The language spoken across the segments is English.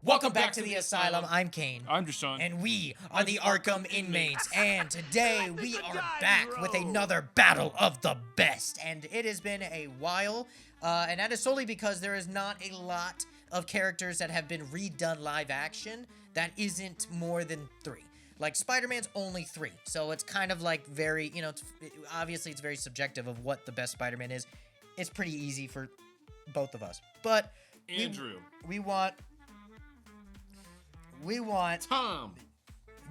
Welcome back to the Asylum. I'm Kane. I'm Deshaun. And we are the Arkham inmates. And today we are back with another battle of the best. And it has been a while. And that is solely because there is not a lot of characters that have been redone live action that isn't more than 3. Like, Spider-Man's only 3. So it's kind of like very, you know, obviously it's very subjective of what the best Spider-Man is. It's pretty easy for both of us. But Andrew. We want Tom.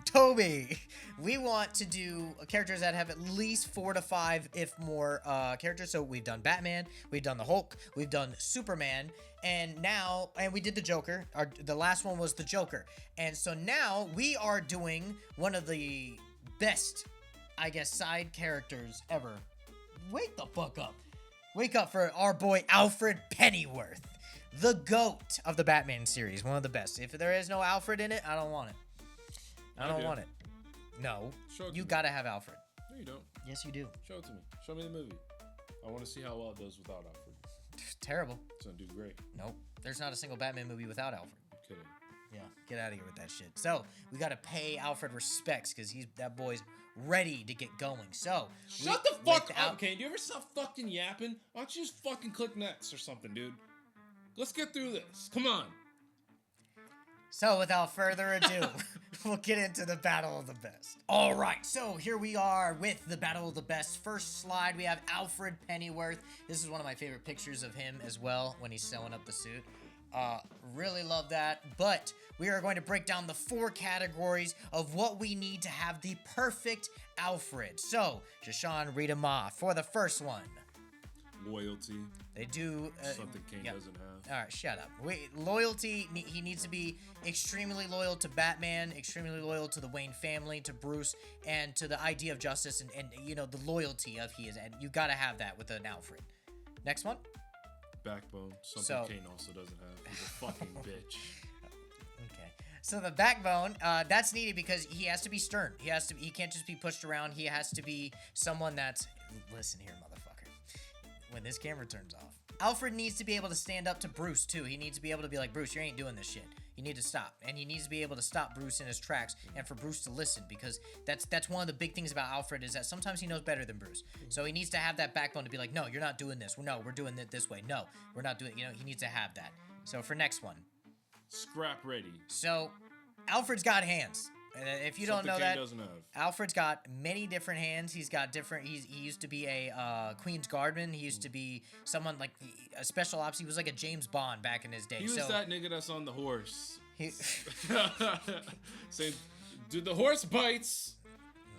Toby. We want to do characters that have at least 4 to 5, if more, characters. So we've done Batman, we've done the Hulk, we've done Superman, and we did the Joker. The last one was the Joker. And so now we are doing one of the best, I guess, side characters ever. Wake the fuck up. Wake up for our boy Alfred Pennyworth. The GOAT of the Batman series. One of the best. If there is no Alfred in it, I don't want it. I don't want it. No. You gotta have Alfred. No, you don't. Yes, you do. Show it to me. Show me the movie. I want to see how well it does without Alfred. Terrible. It's gonna do great. Nope. There's not a single Batman movie without Alfred. I'm kidding. Yeah, get out of here with that shit. So, we gotta pay Alfred respects because that boy's ready to get going. So, shut the fuck up, okay? Do you ever stop fucking yapping? Why don't you just fucking click next or something, dude? Let's get through this. Come on. So, without further ado, we'll get into the Battle of the Best. All right, so here we are with the Battle of the Best. First slide, we have Alfred Pennyworth. This is one of my favorite pictures of him as well when he's sewing up the suit. Really love that. But we are going to break down the 4 categories of what we need to have the perfect Alfred. So, Deshaun, read them off. For the first one. Loyalty. They do something Kane doesn't have. All right, shut up. Loyalty. He needs to be extremely loyal to Batman, extremely loyal to the Wayne family, to Bruce, and to the idea of justice, and you know the loyalty of he is. And you gotta have that with an Alfred. Next one. Backbone. Something Kane also doesn't have. He's a fucking bitch. Okay. So the backbone, that's needed because he has to be stern. He can't just be pushed around. He has to be someone that's. Listen here, motherfucker. When this camera turns off. Alfred needs to be able to stand up to Bruce, too. He needs to be able to be like, Bruce, you ain't doing this shit. You need to stop. And he needs to be able to stop Bruce in his tracks and for Bruce to listen because that's one of the big things about Alfred is that sometimes he knows better than Bruce. So he needs to have that backbone to be like, no, you're not doing this. No, we're doing it this way. No, we're not doing it. You know, he needs to have that. So for next one. Scrap ready. So Alfred's got hands. If you don't know that, doesn't have. Alfred's got many different hands. He's got different. He used to be a Queen's Guardman. He used to be someone like a special ops. He was like a James Bond back in his day. He was that nigga that's on the horse. Saying, dude, the horse bites.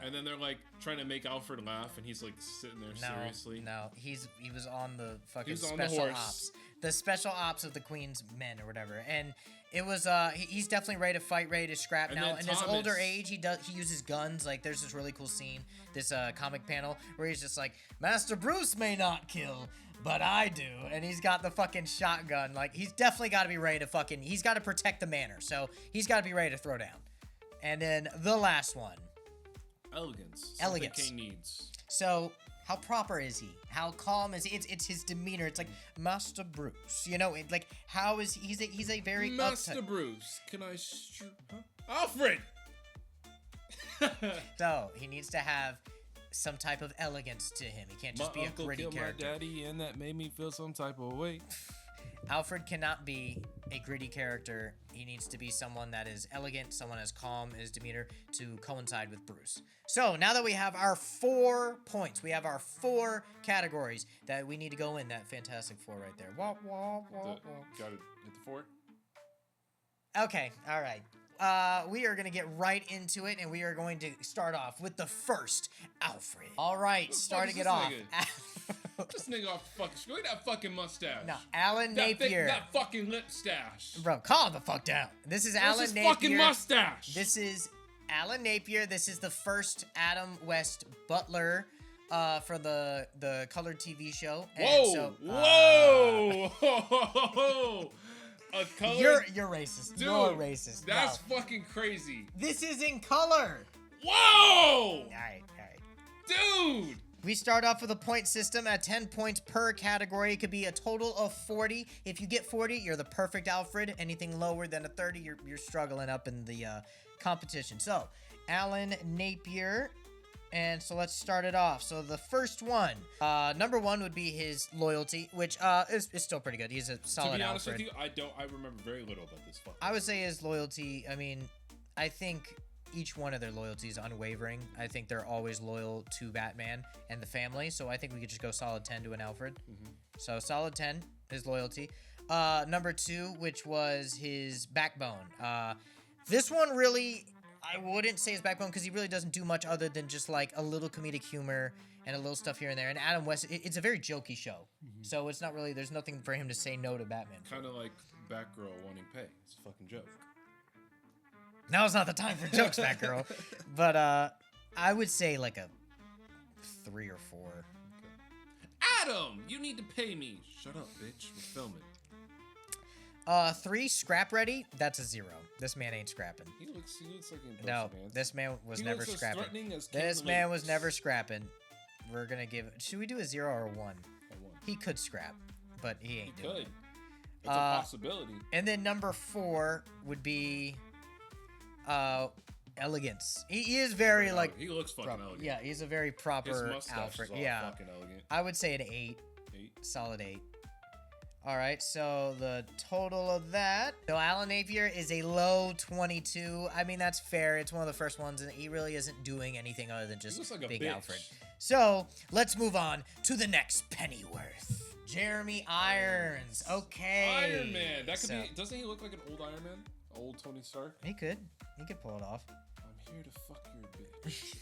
And then they're like trying to make Alfred laugh, and he's like sitting there seriously. No, he was on the fucking special ops, the special ops of the Queen's Men or whatever, and it was he's definitely ready to fight, ready to scrap now. In his older age, he uses guns. Like there's this really cool scene, this comic panel where he's just like, Master Bruce may not kill, but I do, and he's got the fucking shotgun. Like he's definitely got to be ready to he's got to protect the manor, so he's got to be ready to throw down. And then the last one. Elegance. Kane needs. So, how proper is he? How calm is he? It's his demeanor. It's like Master Bruce. You know, like how is he's a very Master Bruce. Can I Alfred. So he needs to have some type of elegance to him. He can't just be a gritty character. My daddy, and that made me feel some type of way. Alfred cannot be a gritty character. He needs to be someone that is elegant, someone as calm in his demeanor to coincide with Bruce. So now that we have our 4 points, we have our 4 categories that we need to go in that Fantastic Four right there. Wah, wah, wah, wah. Gotta hit the 4. Okay, all right. We are going to get right into it, and we are going to start off with the first Alfred. All right, starting it off. This nigga off the fucking screw. Look at that fucking mustache. No, Alan Napier. That fucking lip stash. Bro, calm the fuck down. This is Alan Napier. This fucking mustache. This is Alan Napier. This is the first Adam West Butler for the colored TV show. And whoa! A color? You're racist. Dude, you're racist. That's fucking crazy. This is in color. Whoa! All right. Dude! We start off with a point system at 10 points per category. It could be a total of 40. If you get 40, you're the perfect Alfred. Anything lower than a 30, you're struggling up in the competition. So, Alan Napier. And so let's start it off. So the first one, number 1 would be his loyalty, which is still pretty good. He's a solid Alfred. To be honest with you, I remember very little about this fucking I would say his loyalty, I mean, I think each one of their loyalties is unwavering. I think they're always loyal to Batman and the family. So I think we could just go solid 10 to an Alfred. So solid 10, his loyalty. Number 2, which was his backbone. This one really, I wouldn't say his backbone because he really doesn't do much other than just like a little comedic humor and a little stuff here and there. And Adam West, it's a very jokey show. So it's not really, there's nothing for him to say no to Batman. Kind of like Batgirl wanting pay. It's a fucking joke. Now's not the time for jokes, Batgirl. But I would say like a 3 or 4. Okay. Adam, you need to pay me. Shut up, bitch. We're filming. 3, scrap ready. That's a 0. This man ain't scrapping. He looks like an no, man. this man was never scrapping. As this man was never scrapping. We're gonna give. Should we do a 0 or a 1? A 1. He could scrap, but he ain't doing it. It's a possibility. And then number 4 would be elegance. He is very like. He looks fucking elegant. Yeah, he's a very proper His mustache Alfred. Is all yeah, fucking elegant. I would say an 8. 8. Solid 8. All right, so the total of that. So Alan Napier is a low 22. I mean, that's fair. It's one of the first ones, and he really isn't doing anything other than just like big bitch. Alfred. So let's move on to the next Pennyworth. Jeremy Irons. Okay. Iron Man. That could be. Doesn't he look like an old Iron Man? Old Tony Stark. He could pull it off. I'm here to fuck your bitch.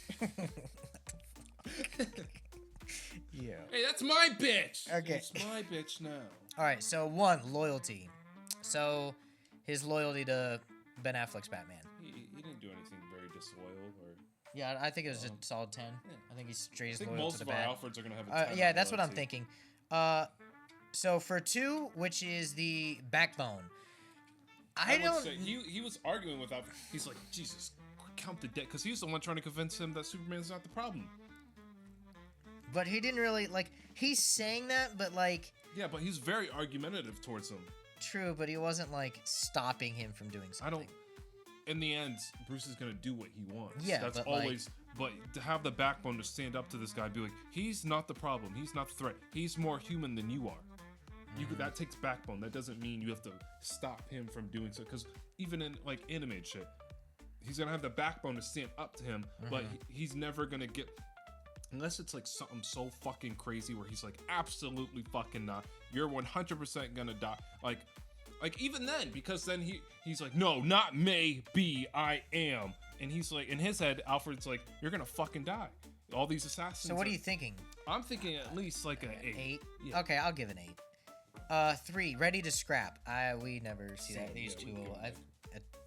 Yeah. Hey, that's my bitch. Okay. It's my bitch now. All right. So 1, loyalty. So his loyalty to Ben Affleck's Batman. He didn't do anything very disloyal or. Yeah, I think it was just solid 10. Yeah. I think he's straight loyal most to the of our bat. Alfreds are gonna have a 10. Yeah, that's what I'm thinking. So for 2, which is the backbone. I don't. Say, he was arguing with Alfred. He's like, Jesus, count the dead, because he's the one trying to convince him that Superman's not the problem. But he didn't really like. He's saying that, but like. Yeah, but he's very argumentative towards him. True, but he wasn't like stopping him from doing something. In the end, Bruce is gonna do what he wants. Yeah, that's but always. But to have the backbone to stand up to this guy, be like, he's not the problem. He's not the threat. He's more human than you are. That takes backbone. That doesn't mean you have to stop him from doing so. Because even in like animated shit, he's gonna have the backbone to stand up to him, but he's never gonna get. Unless it's like something so fucking crazy where he's like, absolutely fucking not. You're 100% gonna die. Like even then, because then he's like, no, not maybe, I am. And he's like, in his head, Alfred's like, you're gonna fucking die. All these assassins. So what are you thinking? I'm thinking at least like an 8. 8? Yeah. Okay, I'll give an 8. 3, ready to scrap. We never see that. These two. At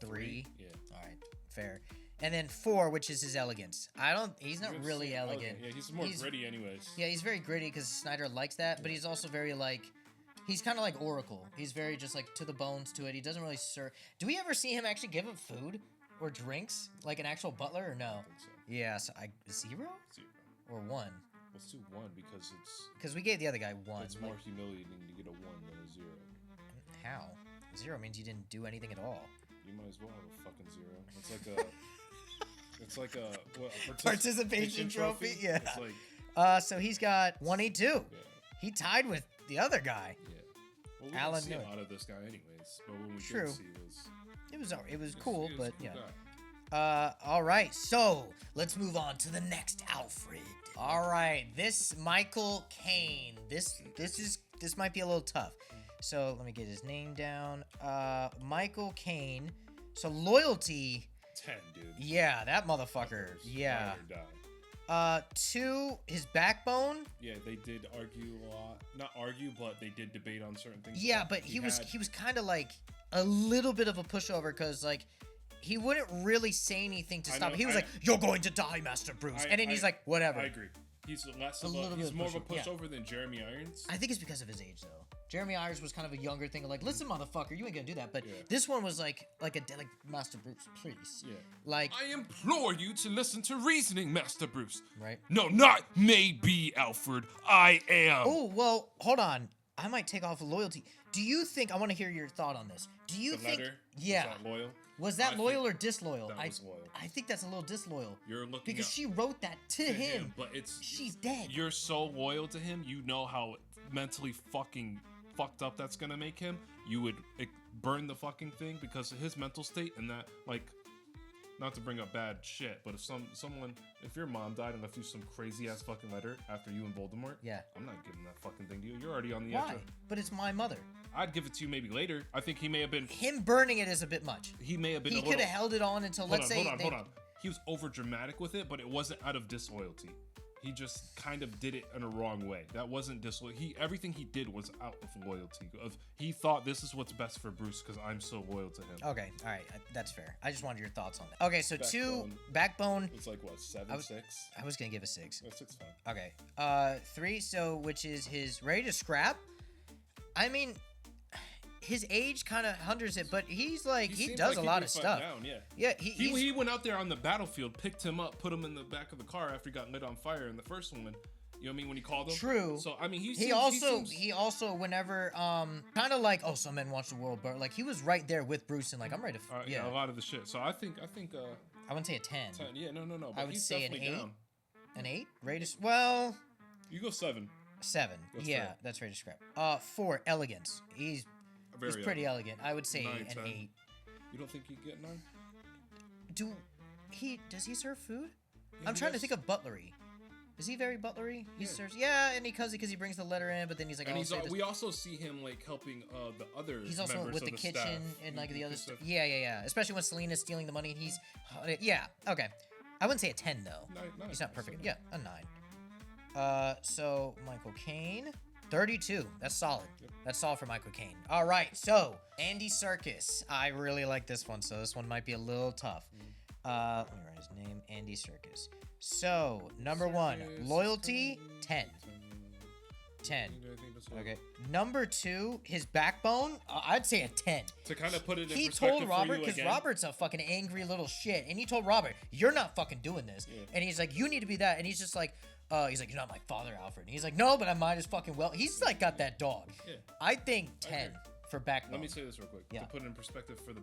3. Yeah. All right, fair. And then 4, which is his elegance. He's not really elegant. Yeah, he's more gritty anyways. Yeah, he's very gritty because Snyder likes that, but he's also very like, he's kind of like Oracle. He's very just like to the bones to it. He doesn't really serve. Do we ever see him actually give him food or drinks like an actual butler or no? I think so. Yeah, so 0? 0. Or 1? Let's do 1 because Because we gave the other guy 1. It's more humiliating to get a 1 than a 0. How? 0 means you didn't do anything at all. You might as well have a fucking 0. It's like a. It's like a participation trophy. Yeah. It's like, so he's got 182. Yeah. He tied with the other guy. Yeah. Well, we Alan didn't see Miller. a lot of this guy anyways, but when we True. did see It was cool, but cool yeah. guy. All right, so let's move on to the next Alfred. All right, this Michael Caine. This might be a little tough. So let me get his name down. Michael Caine. So loyalty. 10, dude. Yeah, that motherfucker. Yeah. 2, his backbone. Yeah, they did argue a lot. Not argue, but they did debate on certain things. Yeah, but he was kind of like a little bit of a pushover because like he wouldn't really say anything to stop. He was like, "You're going to die, Master Bruce," and then he's like, "Whatever." I agree. He's less of he's more of a pushover than Jeremy Irons. I think it's because of his age, though. Jeremy Irons was kind of a younger thing, like, listen, motherfucker, you ain't gonna do that. But Yeah. this one was like Master Bruce, please. Yeah. Like, I implore you to listen to reasoning, Master Bruce. right? No, not maybe, Alfred. I am. Oh, well, hold on. I might take off loyalty. Do you think, I want to hear your thought on this. Do you The think, letter, yeah. was that loyal? Was that I loyal or think disloyal? that was loyal. I think that's a little disloyal. You're looking Because up she wrote that to him. but it's She's dead. You're so loyal to him. You know how mentally fucking fucked up that's gonna make him. You would burn the fucking thing because of his mental state, and that, like, not to bring up bad shit, but if if your mom died and left you some crazy ass fucking letter after you and Voldemort, Yeah. I'm not giving that fucking thing to you. You're already on the Why? edge. But it's my mother. I'd give it to you maybe later. I think he may have been. Him burning it is a bit much. He may have been. He a could little, have held it on until, hold let's on, say... hold on. He was over dramatic with it, but it wasn't out of disloyalty. He just kind of did it in a wrong way. That wasn't disloyalty. Everything he did was out of loyalty. He thought this is what's best for Bruce because I'm so loyal to him. Okay, all right, that's fair. I just wanted your thoughts on that. Okay, so Backbone. Backbone. It's like what, 7, 6? I was gonna give a 6. No, 6 fine. Okay, 3. So which is his ready to scrap. I mean, his age kind of hinders it, but he's like he seems does like a he lot can of fight stuff. down, yeah. Yeah, He went out there on the battlefield, picked him up, put him in the back of the car after he got lit on fire in the first one. You know what I mean? When he called him. True. So I mean, he also whenever kind of like, oh, some men watch the world burn. Like he was right there with Bruce and like, I'm ready to yeah, a lot of the shit. So I think I wouldn't say a 10. 10. Yeah, no. But I would he's say an definitely 8. down. An 8? Well, You go 7. 7. That's yeah, fair. that's ready to scrap. 4, elegance. He's pretty elegant. I would say 9, an 10. 8. You don't think he'd get 9? Does he serve food? Yeah, I'm he trying to does. think of butlery. Is he very butlery? He Yeah. serves, and because he brings the letter in, but then he's like, And oh, he's we also see him like helping the other. he's also members with of the staff. kitchen and like the other stuff. stuff. Yeah. Especially when Selena's stealing the money and he's, okay. I wouldn't say a 10 though. 9, He's not so perfect. 9. Yeah, a 9. So Michael Caine, 32. That's solid. Yep. That's solid for Michael Caine. All right, so Andy Serkis. I really like this one, so this one might be a little tough. Let me write his name, Andy Serkis. So number 1, loyalty, 10. 10. Okay. Number 2, his backbone, I'd say a 10. To kind of put it in He perspective told Robert, for you because again. Robert's a fucking angry little shit, and he told Robert, "You're not fucking doing this." Yeah. And he's like, "You need to be that." And he's just like, "You're not my father, Alfred." And he's like, "No, but I might as fucking well." He's like got that dog. Yeah. I think 10 for backbone. Let me say this real quick. Yeah. To put it in perspective for the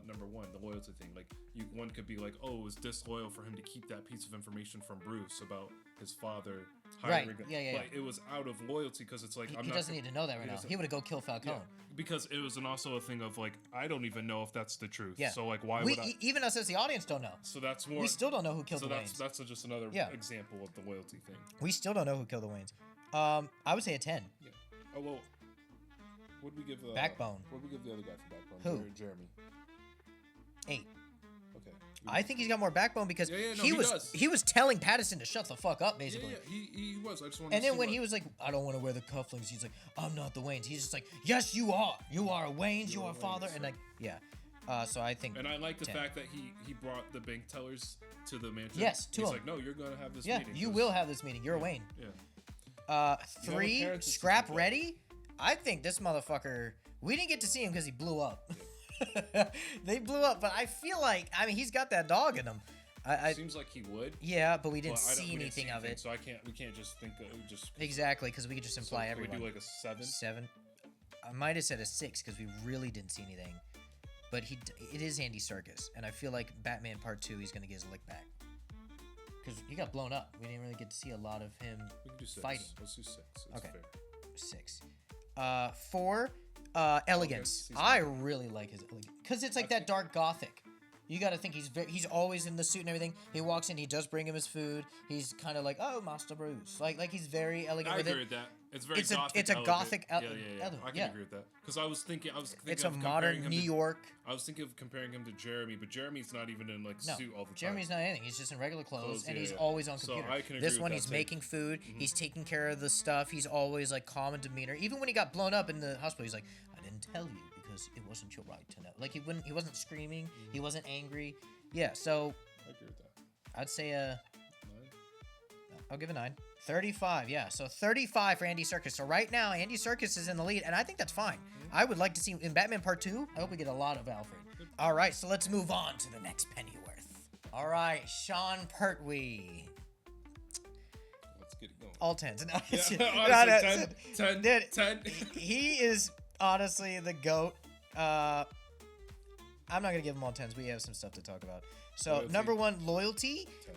number 1, the loyalty thing. Like one could be like, oh, it was disloyal for him to keep that piece of information from Bruce about his father hiring Right. him. Yeah. But it was out of loyalty because it's like He doesn't need to know that right now. doesn't- He would have go kill Falcone. Yeah, because it was also a thing of like I don't even know if that's the truth. Yeah. So like why would I? Even us as the audience don't know. So that's more. We still don't know who killed So the that's Waynes. just another Yeah. example of the loyalty thing. We still don't know who killed the Waynes. I would say a 10. Yeah. Oh well. What did we give Backbone. What did we give the other guy for backbone? Who? Jeremy. 8. Okay. I think he's got more backbone because Yeah, no, he does. was telling Patterson to shut the fuck up, Yeah, basically. he was. I just wanted And to then see when what- he was like, I don't want to wear the cufflinks, he's like, I'm not the Waynes. He's just like, yes, you are. You are a Waynes. You You're are a father. Waynes, And like, yeah. So I think. And I like the 10. fact that he brought the bank tellers to the mansion. Yes, to He's him. like, no, you're gonna have this Yeah, meeting. you 'cause- will have this meeting. You're a Wayne. Yeah. 3, parents is scrap just like that. ready. I think this motherfucker. We didn't get to see him because he blew up. They blew up, but I feel like he's got that dog in him. Seems like he would. Yeah, but we didn't but see we didn't anything of it. So we can't just think of just. Exactly, because we could just imply so everyone. we do like a 7. 7. I might have said a 6 because we really didn't see anything. But it is Andy Serkis, and I feel like Batman Part 2, he's gonna get his lick back because he got blown up. We didn't really get to see a lot of him We can do 6. fighting. Let's do 6. It's Okay. fair. 6. 4, elegance. He's I really like his elegance because it's like I that think- dark gothic. You got to think he's always in the suit and everything. He walks in, he does bring him his food. He's kind of like, oh, Master Bruce. Like he's very elegant I with agree it. with that. It's very It's a- gothic. it's a elegant. gothic Yeah. element, I can yeah. agree with that because I was thinking It's a of comparing modern him New to- York. I was thinking of comparing him to Jeremy, but Jeremy's not even in like No, suit all the time. Jeremy's not anything. He's just in regular clothes, and yeah, he's yeah. always on So computer. I can agree This with one, that he's too. making food. He's taking care of the stuff. He's always like calm and demeanor. Even when he got blown up in the hospital, he's like, "I didn't tell you because it wasn't your right to know." Like he wasn't screaming. He wasn't angry. Yeah, so I agree with that. I'd say 9. I'll give a 9. 35, yeah. So 35 for Andy Serkis. So right now, Andy Serkis is in the lead, and I think that's fine. I would like to see in Batman Part 2, I hope we get a lot of Alfred. All right, so let's move on to the next Pennyworth. All right, Sean Pertwee. Let's get it going. All 10s. No, Yeah, honestly, 10, Dude, 10. He is honestly the GOAT. I'm not going to give him all 10s. We have some stuff to talk about. So, Loyalty. number 1, loyalty. 10.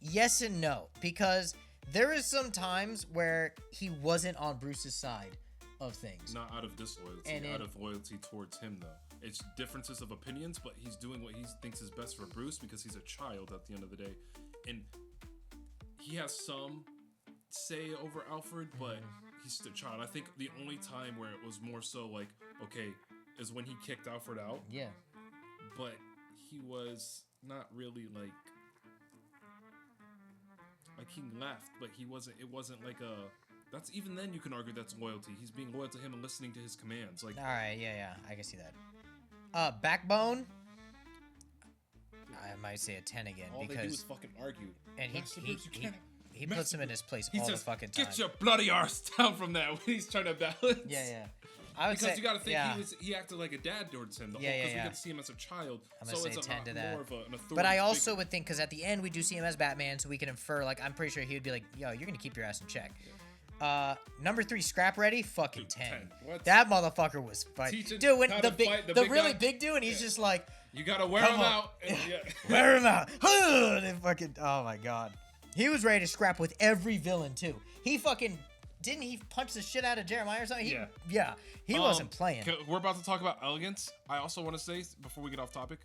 Yes and no, because there is some times where he wasn't on Bruce's side of things. Not out of disloyalty, And out of loyalty towards him, though. It's differences of opinions, but he's doing what he thinks is best for Bruce because he's a child at the end of the day. And he has some say over Alfred, but he's still a child. I think the only time where it was more so like, okay, is when he kicked Alfred out. Yeah. But he was not really like he left, but it wasn't like a, that's, even then you can argue that's loyalty. He's being loyal to him and listening to his commands. Like, All right, yeah, I can see that. Backbone. I might say a 10 again all they do because is fucking argue. and Master Bruce, you can't. he puts him in his place He all the says, fucking time. "Get your bloody arse down from that." When he's trying to balance. Yeah. I would Because say, you got to think yeah. he acted like a dad towards him. Because Yeah. we get to see him as a child, I'm so gonna it's say a 10 to lot that. more of an authority. But I also figure. would think, because at the end we do see him as Batman, so we can infer, like, I'm pretty sure he would be like, yo, you're gonna keep your ass in check. Number 3, Scrap Ready, fucking Dude, 10. 10. What? That motherfucker was fighting. Teaching Dude, when how the to big, fight, the the big really guy. big dude, and he's just like, You gotta wear Come him on. out. And, yeah. wear him out. And fucking, oh my god. He was ready to scrap with every villain too. He fucking, didn't he punch the shit out of Jeremiah or something? Yeah. He wasn't playing. We're about to talk about elegance. I also want to say, before we get off topic,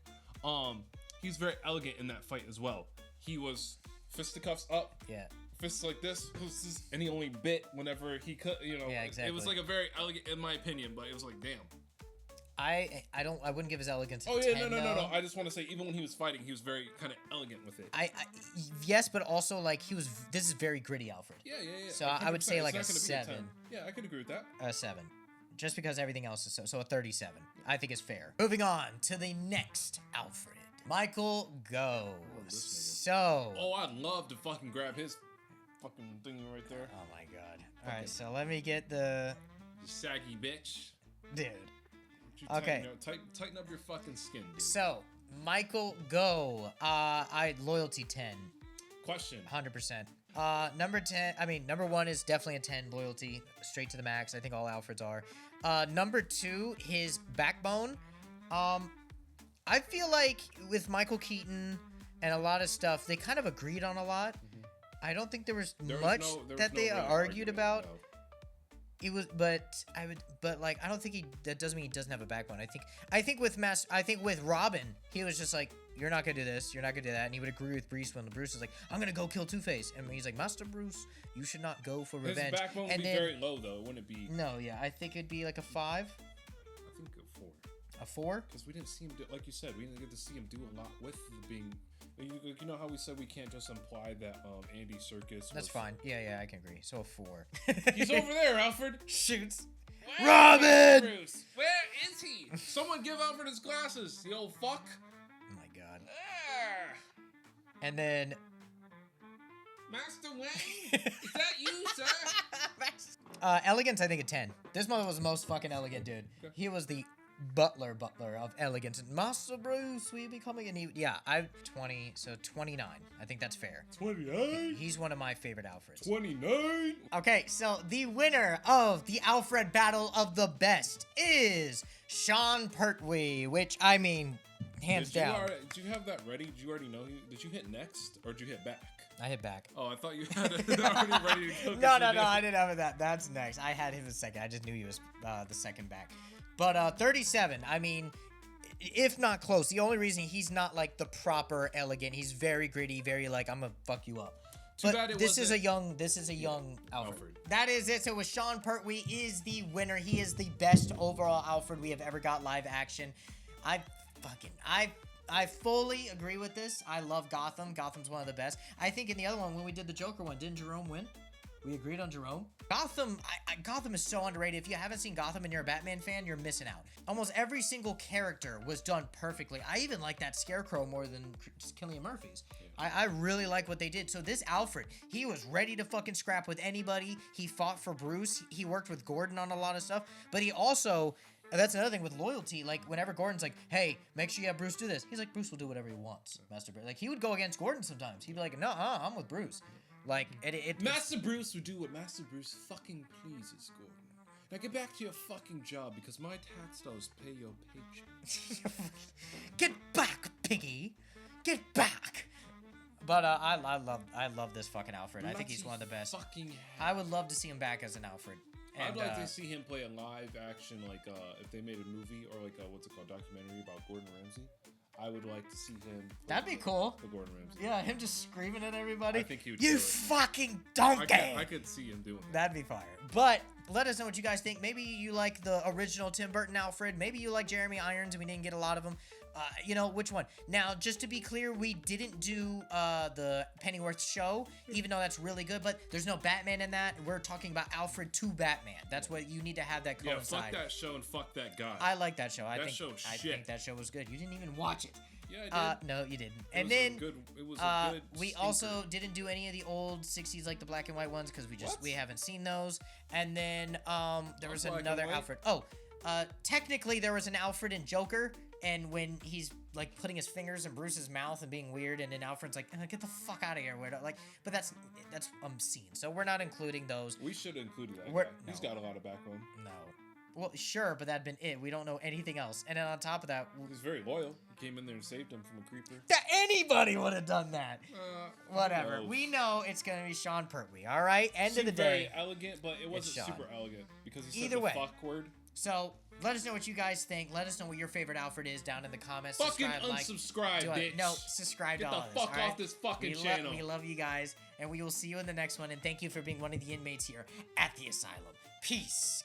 he's very elegant in that fight as well. He was fisticuffs up. Yeah. Fists like this, and he only bit whenever he could, you know. Yeah, It was exactly. like a very elegant, in my opinion, but it was like, damn. I wouldn't give his elegance a Oh yeah, 10, no. though. I just want to say, even when he was fighting, he was very kind of elegant with it. Yes, but also like this is very gritty Alfred. Yeah. So I would say 100%. like a It's not gonna be 7. 10. Yeah, I could agree with that. A 7. Just because everything else is so a 37. I think is fair. Moving on to the next Alfred. Michael Go. this nigga. So. Oh, I'd love to fucking grab his fucking thing right there. Oh my god. Alright, so let me get the. You saggy bitch. Dude. You Okay. Tighten up your fucking skin, dude. So, Michael Go. Loyalty 10. Question. 100%. Number 1 is definitely a 10 loyalty, straight to the max. I think all Alfreds are. Number 2, his backbone. I feel like with Michael Keaton and a lot of stuff, they kind of agreed on a lot. I don't think there was much that they argued about. No. It was, but I don't think that doesn't mean he doesn't have a backbone. I think with Robin, he was just like, you're not gonna do this, you're not gonna do that, and he would agree with Bruce when Bruce was like, I'm gonna go kill Two-Face, and he's like, Master Bruce, you should not go for revenge. His backbone would be very low though, wouldn't it be? No, yeah, I think it'd be like a 5, I think a 4. a 4. Because we didn't see him do, like you said, we didn't get to see him do a lot with being. You know how we said we can't just imply that Andy Serkis. That's fine. Yeah, I can agree. So a 4. He's over there, Alfred. Shoots. Where Robin! Bruce? Where is he? Someone give Alfred his glasses, the old fuck. Oh my god. Ah, And then. Master Wayne, is that you, sir? Elegance, I think a 10. This mother was the most fucking elegant dude. He was the butler of elegance. And Master Bruce, we be coming, and I'm 20, so 29. I think that's fair. 29. He's one of my favorite Alfreds. 29. Okay, so the winner of the Alfred Battle of the Best is Sean Pertwee, which, I mean, hands down. Did you have that ready? Did you already know? Did you hit next, or did you hit back? I hit back. Oh, I thought you had it already ready to go. No, I didn't have that. That's next. I had him a second. I just knew he was the second back. But 37, I mean, if not close. The only reason he's not like the proper elegant, he's very gritty, very like, I'm gonna fuck you up. But this is a young Alfred. That is it. So with Sean Pertwee is the winner. He is the best overall Alfred we have ever got live action. I fully agree with this. I love Gotham. Gotham's one of the best. I think in the other one, when we did the Joker one, didn't Jerome win? We agreed on Jerome. Gotham is so underrated. If you haven't seen Gotham and you're a Batman fan, you're missing out. Almost every single character was done perfectly. I even like that Scarecrow more than Cillian Murphy's. I really like what they did. So this Alfred, he was ready to fucking scrap with anybody. He fought for Bruce. He worked with Gordon on a lot of stuff. But he also, and that's another thing with loyalty. Like, whenever Gordon's like, hey, make sure you have Bruce do this. He's like, Bruce will do whatever he wants, Master Bruce. Like, he would go against Gordon sometimes. He'd be like, no, I'm with Bruce. Like, Master Bruce would do what Master Bruce fucking pleases, Gordon. Now get back to your fucking job, because my tax dollars pay your paycheck. Get back, piggy. Get back. But I love this fucking Alfred. I think he's one of the best. I would love to see him back as an Alfred. And, I'd like to see him play a live action, like if they made a movie or like what's it called, documentary about Gordon Ramsay. I would like to see him. That'd be cool. The Gordon Ramsay. Yeah, him just screaming at everybody. I think he would. You fucking donkey! I could see him doing that. That'd be fire. But let us know what you guys think. Maybe you like the original Tim Burton Alfred. Maybe you like Jeremy Irons, and we didn't get a lot of them. You know, which one? Now, just to be clear, we didn't do the Pennyworth show, even though that's really good, but there's no Batman in that. We're talking about Alfred to Batman. That's what you need to have that coincide. Yeah, fuck that show and fuck that guy. I like that show. I think that show was good. You didn't even watch it. Yeah, I did. No, you didn't. And then we stinker. also didn't do any of the old 60s, like the black and white ones, because we haven't seen those. And then there was another Alfred. Oh, technically there was an Alfred in Joker, and when he's like putting his fingers in Bruce's mouth and being weird, and then Alfred's like, "Get the fuck out of here, weirdo!" Like, but that's scene, so we're not including those. We should have included that. Guy. He's got a lot of backbone. No. Well, sure, but that'd been it. We don't know anything else. And then on top of that, he's very loyal. He came in there and saved him from a creeper. Anybody would have done that. Whatever. We know it's gonna be Sean Pertwee. All right. End of the day. Very elegant, but it wasn't super elegant because he said Either way. fuck word. So let us know what you guys think. Let us know what your favorite Alfred is down in the comments. Fucking unsubscribe, bitch. No, subscribe to all this. Get the fuck off this fucking channel. We love you guys, and we will see you in the next one. And thank you for being one of the inmates here at the asylum. Peace.